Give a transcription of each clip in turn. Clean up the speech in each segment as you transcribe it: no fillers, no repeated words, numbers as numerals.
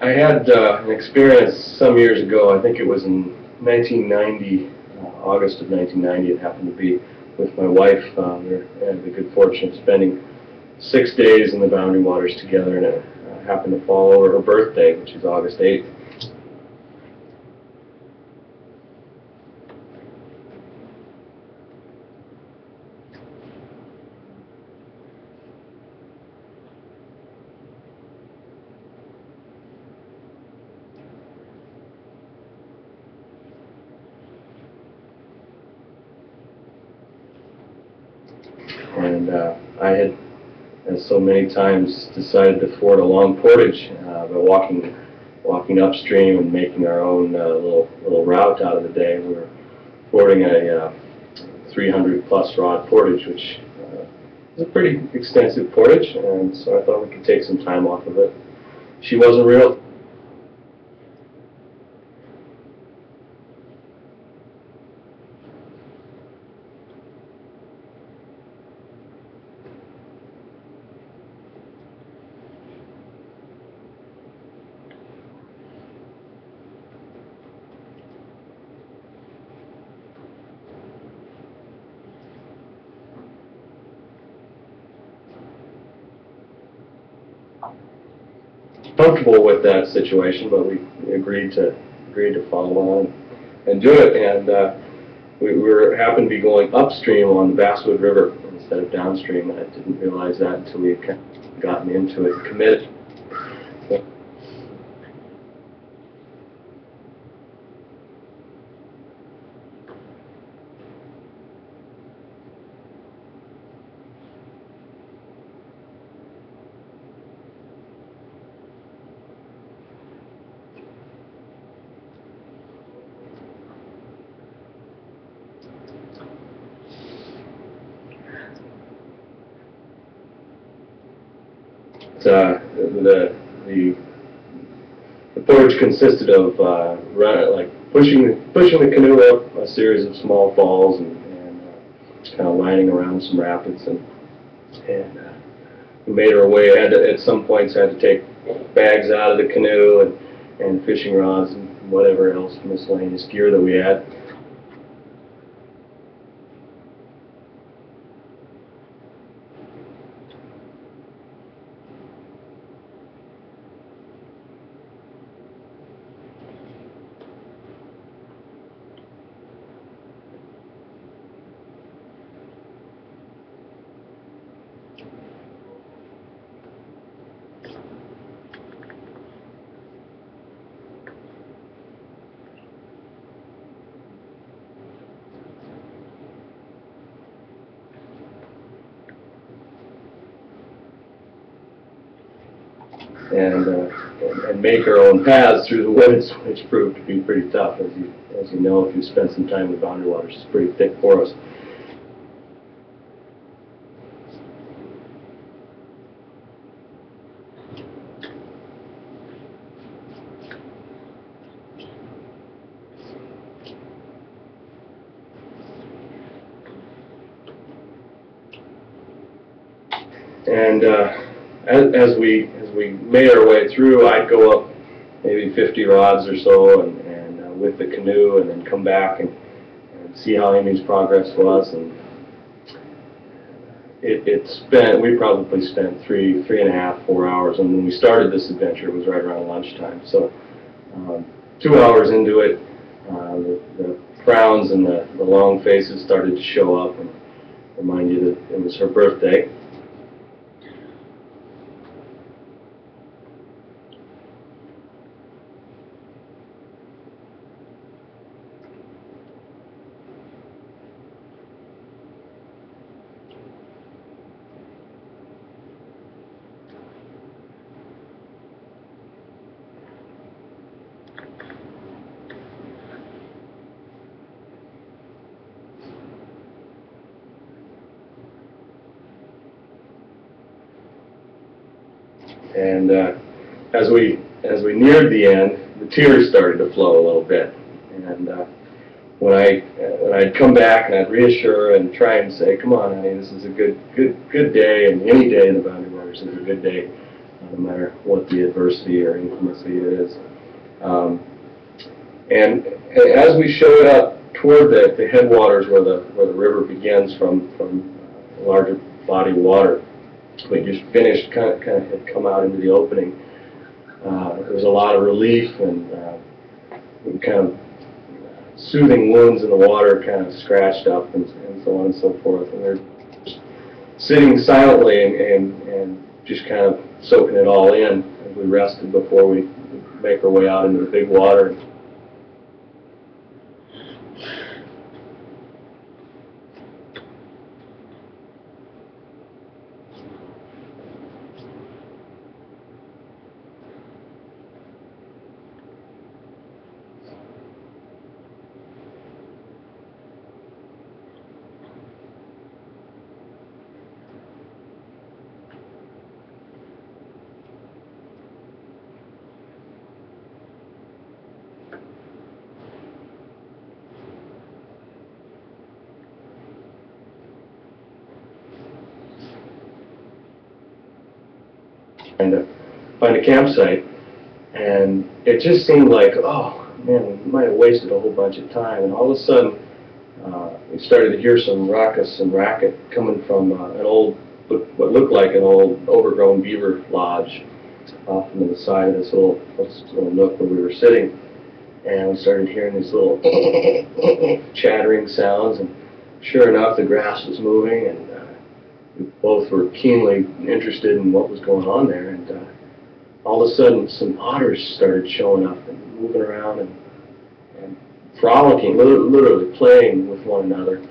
I had an experience some years ago. I think it was in 1990, August of 1990. It happened to be with my wife. We had the good fortune of spending 6 days in the Boundary Waters together, and it happened to fall over her birthday, which is August 8th. And I had, as so many times, decided to ford a long portage by walking upstream and making our own little route out of the day. We were fording a 300-plus rod portage, which is a pretty extensive portage, and so I thought we could take some time off of it. She wasn't real. Comfortable with that situation, but we agreed to follow on and do it. And we happened to be going upstream on the Basswood River instead of downstream, and I didn't realize that until we had kind of gotten into it and committed. The portage consisted of pushing the canoe up a series of small falls and kind of lining around some rapids, and we made our way. At some points had to take bags out of the canoe and fishing rods and whatever else miscellaneous gear that we had. And make our own paths through the woods, which proved to be pretty tough. As you know, if you spend some time in the Boundary Waters, it's pretty thick forest. And as we made our way through, I'd go up maybe 50 rods or so, and with the canoe, and then come back and see how Amy's progress was. And we probably spent three and a half, 4 hours. And when we started this adventure, it was right around lunchtime. So 2 hours into it, the frowns and the long faces started to show up and remind you that it was her birthday. And as we neared the end, the tears started to flow a little bit. And when I'd come back and I'd reassure and try and say, "Come on, honey, this is a good day, and any day in the Boundary Waters is a good day." no matter what the adversity or inclemency is. Um, and as we showed up toward the headwaters where the river begins from a larger body of water, we just finished, kind of had come out into the opening. There was a lot of relief and kind of soothing wounds in the water, kind of scratched up and so on and so forth. And we're just sitting silently and just kind of soaking it all in as we rested before we make our way out into the big water. And to find a campsite, and it just seemed like, oh man, we might have wasted a whole bunch of time. And all of a sudden, we started to hear some ruckus and racket coming from an old, what looked like an old overgrown beaver lodge off into the side of this little nook where we were sitting. And we started hearing these little chattering sounds, and sure enough, the grass was moving, and we both were keenly interested in what was going on there. And all of a sudden, some otters started showing up and moving around and frolicking, literally playing with one another.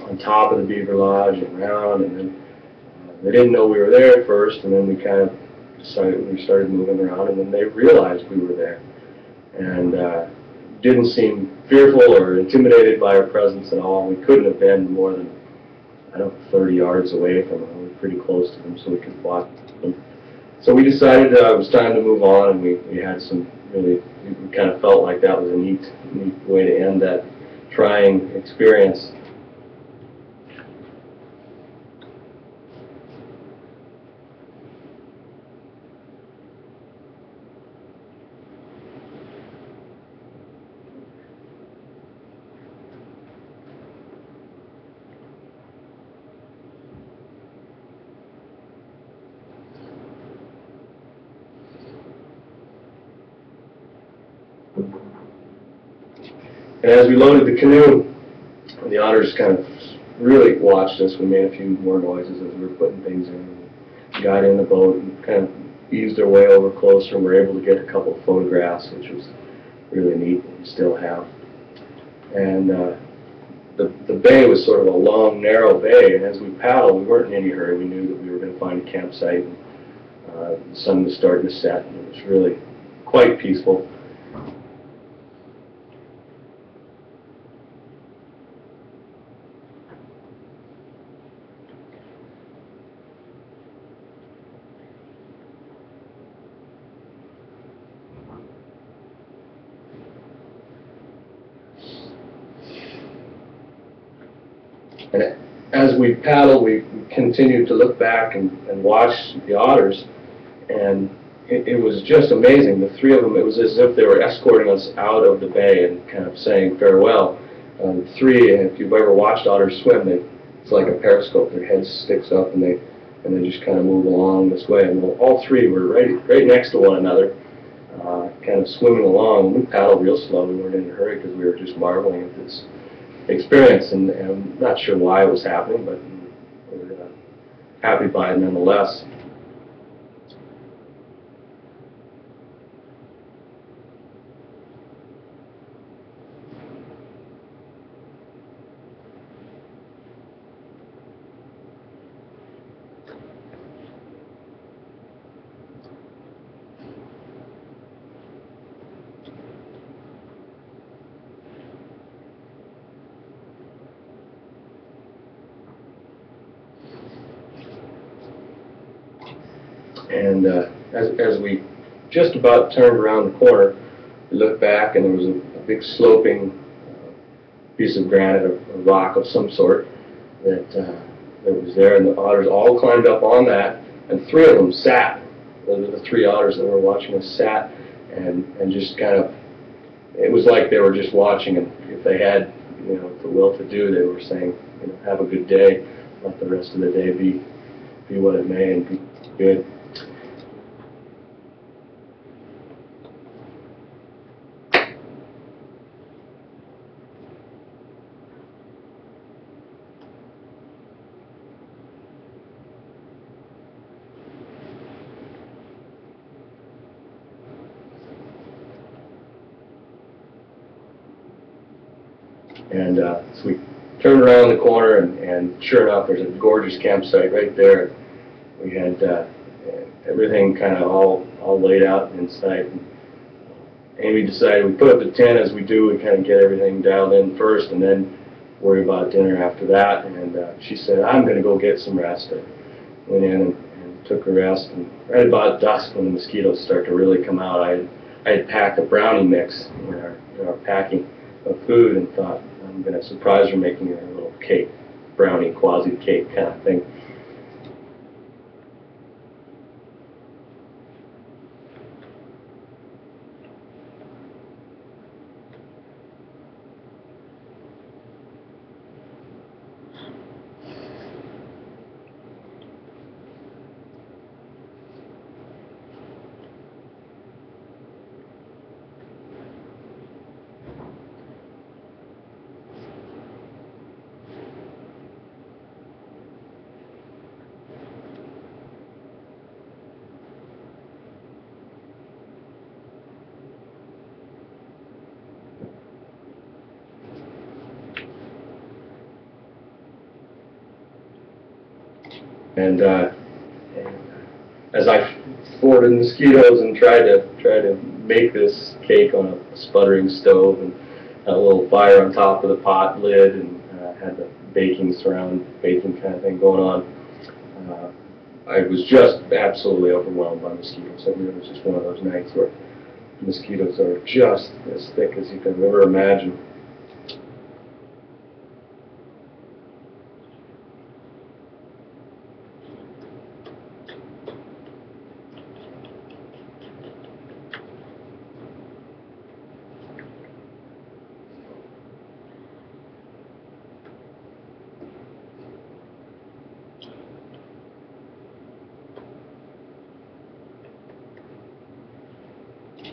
On top of the beaver lodge and around, and then they didn't know we were there at first, and then we kind of decided, we started moving around, and then they realized we were there, and didn't seem fearful or intimidated by our presence at all. We couldn't have been more than, I don't know, 30 yards away from them. We were pretty close to them, so we could watch them. So we decided it was time to move on, and we had some really, we kind of felt like that was a neat way to end that trying experience. And as we loaded the canoe, the otters kind of really watched us. We made a few more noises as we were putting things in. We got in the boat and kind of eased our way over closer, and we were able to get a couple of photographs, which was really neat, and we still have. And the bay was sort of a long, narrow bay, and as we paddled, we weren't in any hurry. We knew that we were going to find a campsite, and the sun was starting to set, and it was really quite peaceful. And as we paddled, we continued to look back and watch the otters, and it was just amazing. The three of them, it was as if they were escorting us out of the bay and kind of saying farewell. Three, if you've ever watched otters swim, it's like a periscope. Their head sticks up, and they just kind of move along this way. And all three were right next to one another, kind of swimming along. We paddled real slow. We weren't in a hurry because we were just marveling at this experience, and I'm not sure why it was happening, but we were happy by it nonetheless. And as we just about turned around the corner, we looked back and there was a big sloping piece of granite, a rock of some sort that was there, and the otters all climbed up on that, and three of them sat. The three otters that were watching us sat and just kind of, it was like they were just watching, and if they had, the will to do, they were saying, have a good day, let the rest of the day be what it may, and be good. And so we turned around the corner, and sure enough, there's a gorgeous campsite right there. We had everything kind of all laid out inside. And Amy decided we put up the tent as we do. We kind of get everything dialed in first, and then worry about dinner after that. And she said, "I'm going to go get some rest." I went in and took a rest. And right about dusk, when the mosquitoes start to really come out, I had packed a brownie mix in our packing of food, and thought, I'm going to surprise her, making her a little cake, brownie, quasi-cake kind of thing. And as I thwarted mosquitoes and tried to make this cake on a sputtering stove, and a little fire on top of the pot lid, and had the baking kind of thing going on, I was just absolutely overwhelmed by mosquitoes. I mean, it was just one of those nights where mosquitoes are just as thick as you can ever imagine.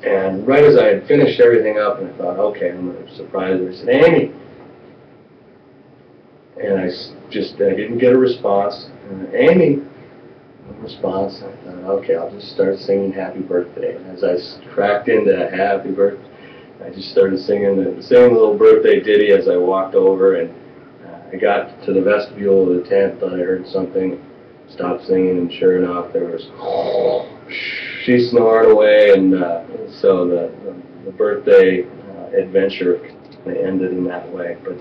And right as I had finished everything up, and I thought, okay, I'm going to surprise her, I said, "Amy!" And I didn't get a response. "Amy!" No response. I thought, okay, I'll just start singing Happy Birthday. And as I cracked into Happy Birthday, I just started singing the same little birthday ditty as I walked over, and I got to the vestibule of the tent, thought I heard something, stopped singing, and sure enough, there was, she snored away, and so the birthday adventure ended in that way. But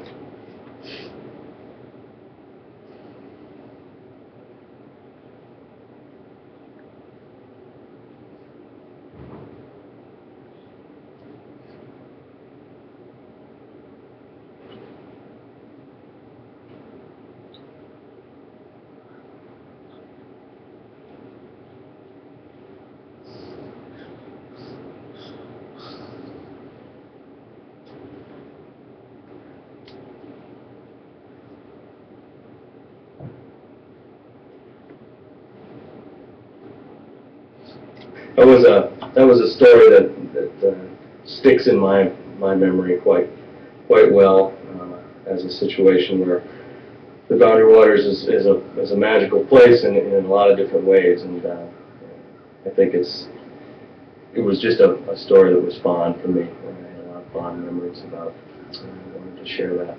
that was a story that sticks in my memory quite well, as a situation where the Boundary Waters is a magical place in a lot of different ways, and I think it was just a story that was fond for me. I had a lot of fond memories about. I wanted to share that.